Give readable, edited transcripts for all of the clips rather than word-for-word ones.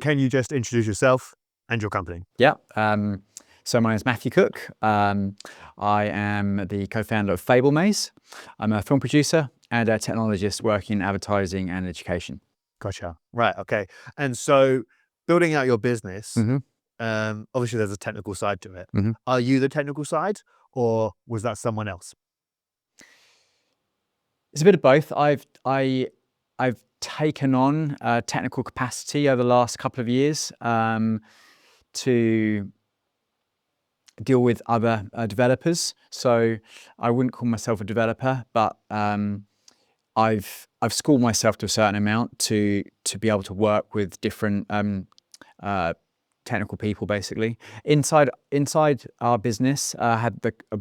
can you just introduce yourself and your company? Yeah. So my name is Matthew Cook. I am the co-founder of Fable Maze. I'm a film producer and a technologist working in advertising and education. Gotcha. Right. Okay. And so building out your business, obviously there's a technical side to it. Are you the technical side or was that someone else? It's a bit of both. I've taken on technical capacity over the last couple of years to deal with other developers. So I wouldn't call myself a developer, but I've schooled myself to a certain amount to be able to work with different technical people, basically. Inside our business,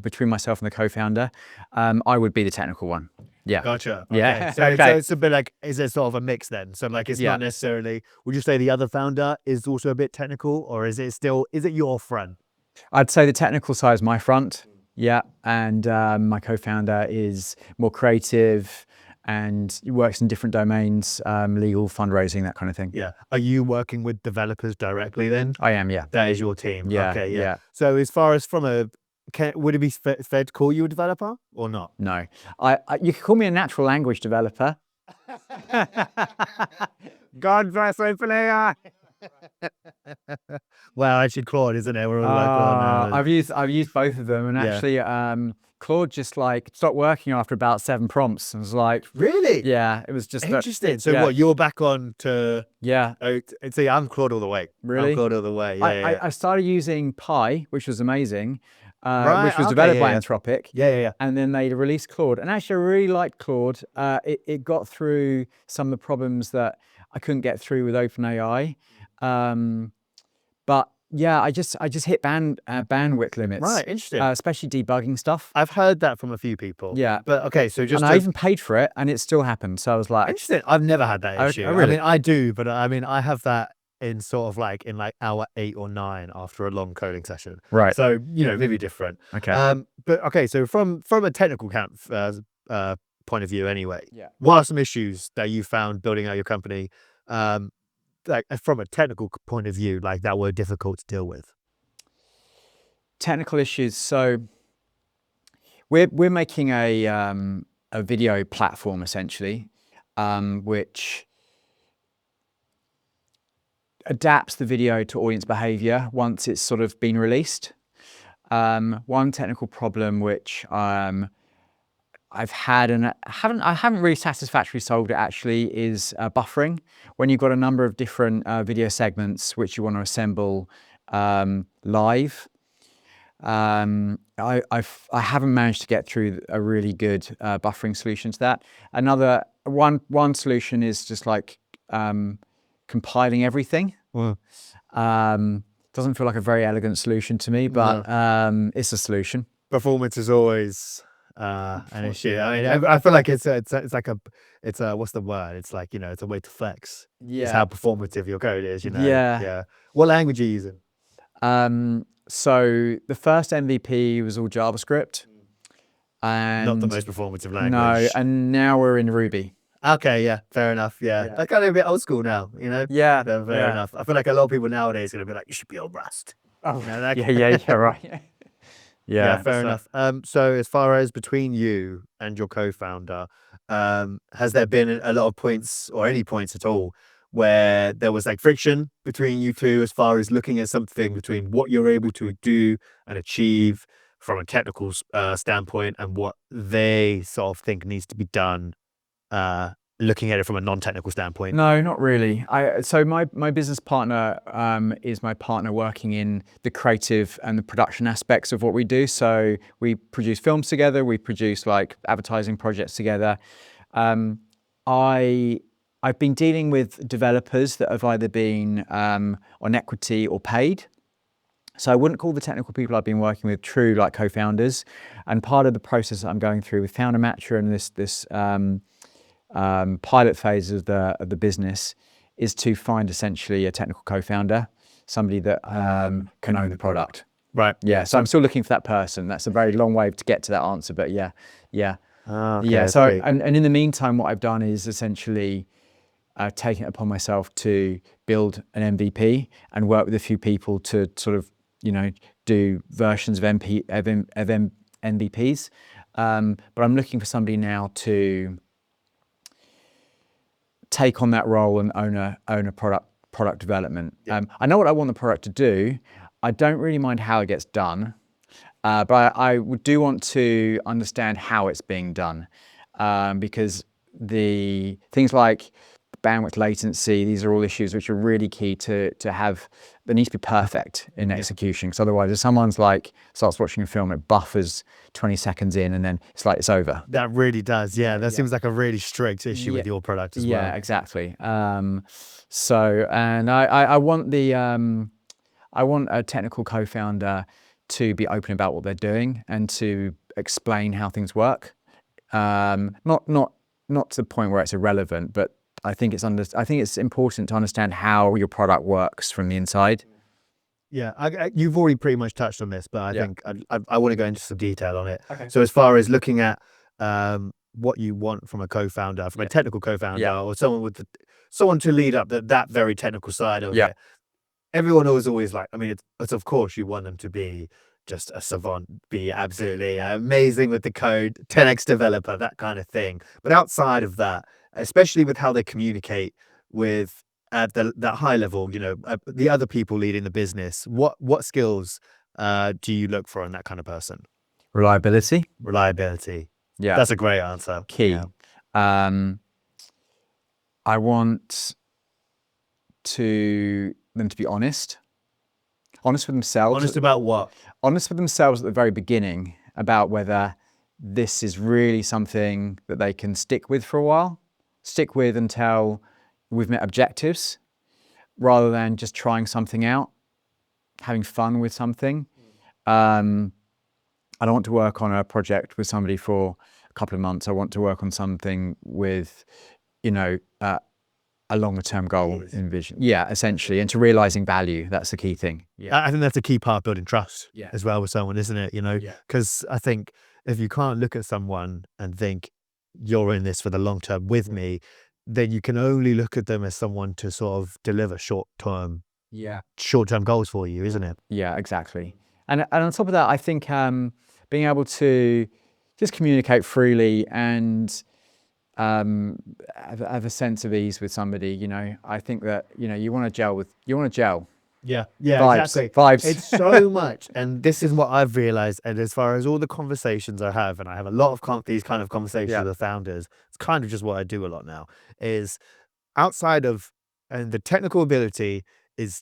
between myself and the co-founder, I would be the technical one. Yeah. Gotcha. Okay. Yeah. So, Okay. so it's a bit like, is it sort of a mix then? So like, it's not necessarily, would you say the other founder is also a bit technical, or is it your front? I'd say the technical side is my front. Yeah. And my co-founder is more creative and he works in different domains, legal, fundraising, that kind of thing. Yeah. Are you working with developers directly then? I am, yeah. That is your team. Yeah. Okay. Yeah. So as far as would it be fair to call you a developer or not? No. You could call me a natural language developer. God bless OpenAI. Well, actually Claude, isn't it? We're all like, oh, no. I've used both of them, and actually Claude just like stopped working after about 7 prompts. And was like, really? Yeah, it was just interesting. So what, you're back on to? Yeah. See, I'm Claude all the way. Really? I'm Claude all the way. Yeah. I started using Pi, which was amazing. Right, which was developed by Anthropic. Yeah. And then they released Claude. And actually, I really liked Claude. It got through some of the problems that I couldn't get through with OpenAI. But yeah, I just hit bandwidth limits. Right, interesting. Especially debugging stuff. I've heard that from a few people. Yeah. But okay, so I even paid for it, and it still happened. So I was like, interesting. I've never had that issue. Oh, really? I mean, I do, but I mean, I have that in sort of like hour 8 or 9 after a long coding session. Right. So, maybe different. Okay. But okay, so from a technical point of view anyway, what are some issues that you found building out your company, like from a technical point of view, like that were difficult to deal with? Technical issues. So we're making a video platform essentially, which adapts the video to audience behavior once it's sort of been released. One technical problem which I've had and I haven't really satisfactorily solved it actually is buffering. When you've got a number of different video segments which you want to assemble live, I haven't managed to get through a really good buffering solution to that. Another one solution is just like compiling everything. Doesn't feel like a very elegant solution to me, but it's a solution. Performance is always an issue. I mean, I feel like it's what's the word? It's like, it's a way to flex. Yeah. It's how performative your code is, Yeah. What language are you using? So the first MVP was all JavaScript. And not the most performative language. No, and now we're in Ruby. Okay, yeah, fair enough. Yeah. That's kind of a bit old school now, Yeah. Fair enough. I feel like a lot of people nowadays are going to be like, you should be on Rust. Oh, yeah, right. Yeah, fair enough. So as far as between you and your co-founder, has there been a lot of points or any points at all where there was like friction between you two as far as looking at something between what you're able to do and achieve from a technical standpoint and what they sort of think needs to be done, looking at it from a non-technical standpoint? No, not really. So my business partner is my partner working in the creative and the production aspects of what we do. So we produce films together, we produce like advertising projects together. I've been dealing with developers that have either been on equity or paid. So I wouldn't call the technical people I've been working with true like co-founders. And part of the process that I'm going through with Founder Matcher and this pilot phase of the business is to find essentially a technical co-founder, somebody that can own the product. Right. Yeah. So I'm still looking for that person. That's a very long way to get to that answer, but yeah. Okay, yeah. So and in the meantime, what I've done is essentially taken it upon myself to build an MVP and work with a few people to sort of, do versions of MVPs. But I'm looking for somebody now to take on that role and own a product development. Yeah. I know what I want the product to do. I don't really mind how it gets done, but I do want to understand how it's being done, because the things like bandwidth, latency, these are all issues which are really key to have. They need to be perfect in execution, because otherwise, if someone's like starts watching a film, it buffers 20 seconds in, and then it's like it's over. That really does. Yeah, that seems like a really strict issue with your product as well. Yeah, exactly. So, and I want I want a technical co-founder to be open about what they're doing and to explain how things work. Not to the point where it's irrelevant, but I think it's important to understand how your product works from the inside. Yeah, you've already pretty much touched on this, but I think I want to go into some detail on it. Okay. So as far as looking at what you want from a co-founder, from a technical co-founder, or someone someone to lead up that very technical side of it. Everyone was always like, I mean, it's of course you want them to be just a savant, be absolutely amazing with the code, 10x developer, that kind of thing. But outside of that, especially with how they communicate with at that high level, the other people leading the business, what skills do you look for in that kind of person? Reliability. Reliability. Yeah. That's a great answer. Key. Yeah. I want them to be honest with themselves. Honest about what? Honest with themselves at the very beginning about whether this is really something that they can stick with for a while, stick with until we've met objectives, rather than just trying something out, having fun with something. I don't want to work on a project with somebody for a couple of months. I want to work on something with, a longer term goal in vision. Yeah, essentially, and to realizing value. That's the key thing. Yeah, I think that's a key part of building trust Yeah. as well with someone, isn't it? Because I think if you can't look at someone and think you're in this for the long term with me, then you can only look at them as someone to sort of deliver short term goals for you, isn't it? Yeah, exactly. And on top of that, I think being able to just communicate freely and have a sense of ease with somebody. I think that you want to gel. Yeah, Vibes. exactly. Vibes. It's so much, and this is what I've realized. And as far as all the conversations I have, and I have a lot of these kind of conversations with the founders, it's kind of just what I do a lot now. Is outside of, and the technical ability is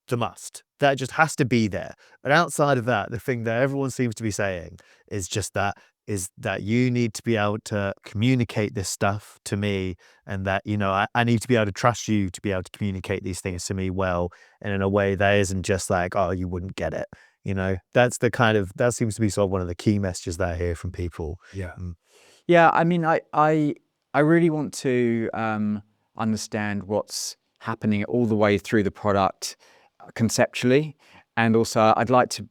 the must. That just has to be there. But outside of that, the thing that everyone seems to be saying is that you need to be able to communicate this stuff to me, and that, I need to be able to trust you to be able to communicate these things to me well, and in a way that isn't just like, oh, you wouldn't get it. That seems to be sort of one of the key messages that I hear from people. Yeah, I mean, I really want to understand what's happening all the way through the product conceptually, and also I'd like to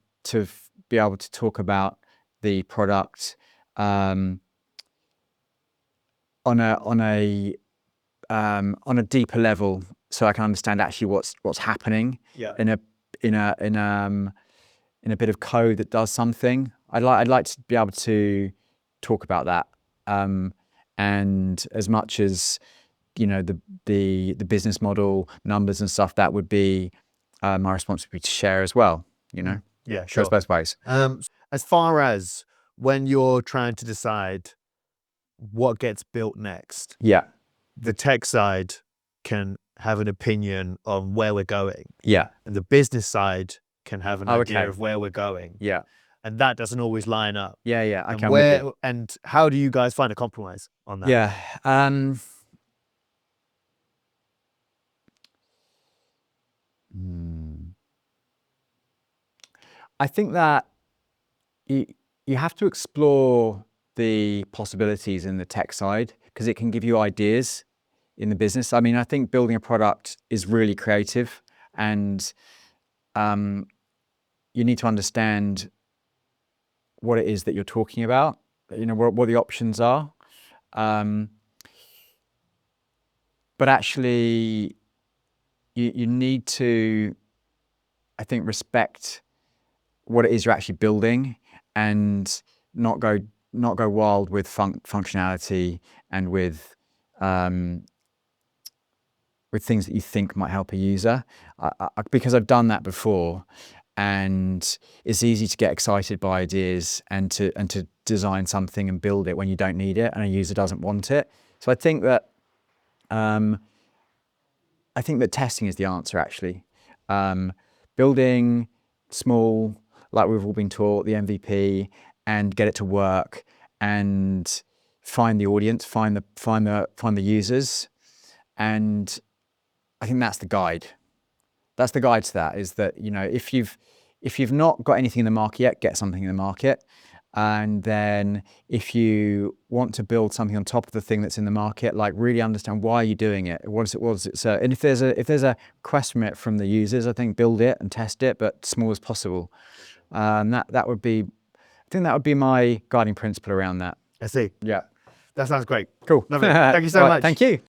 be able to talk about the product on a deeper level, so I can understand actually what's happening in a bit of code that does something. I'd like to be able to talk about that, and as much as the business model, numbers and stuff, that would be my responsibility to share as well. Yeah, sure. Goes both ways. As far as when you're trying to decide what gets built next, Yeah, the tech side can have an opinion on where we're going, yeah, and the business side can have an idea okay. of where we're going, Yeah, and that doesn't always line up. yeah. And I'm with you. and how do you guys find a compromise on that? Yeah. I think that you have to explore the possibilities in the tech side, because it can give you ideas in the business. I mean, I think building a product is really creative, and you need to understand what it is that you're talking about, what the options are. but actually you need to, I think, respect what it is you're actually building and not go wild with functionality and with things that you think might help a user. Because I've done that before, and it's easy to get excited by ideas and to design something and build it when you don't need it and a user doesn't want it. So I think that testing is the answer, actually. Building small, like we've all been taught, the MVP, and get it to work, and find the audience, find the users, and I think that's the guide. That's the guide to that. Is that, you know, if you've not got anything in the market yet, get something in the market. And then if you want to build something on top of the thing that's in the market, like really understand why you're doing it. What is it? So, and if there's a request from it from the users, I think build it and test it, but small as possible. That would be, I think that would be my guiding principle around that. I see. Yeah. That sounds great. Cool. Lovely. Thank you so All right, much. thank you.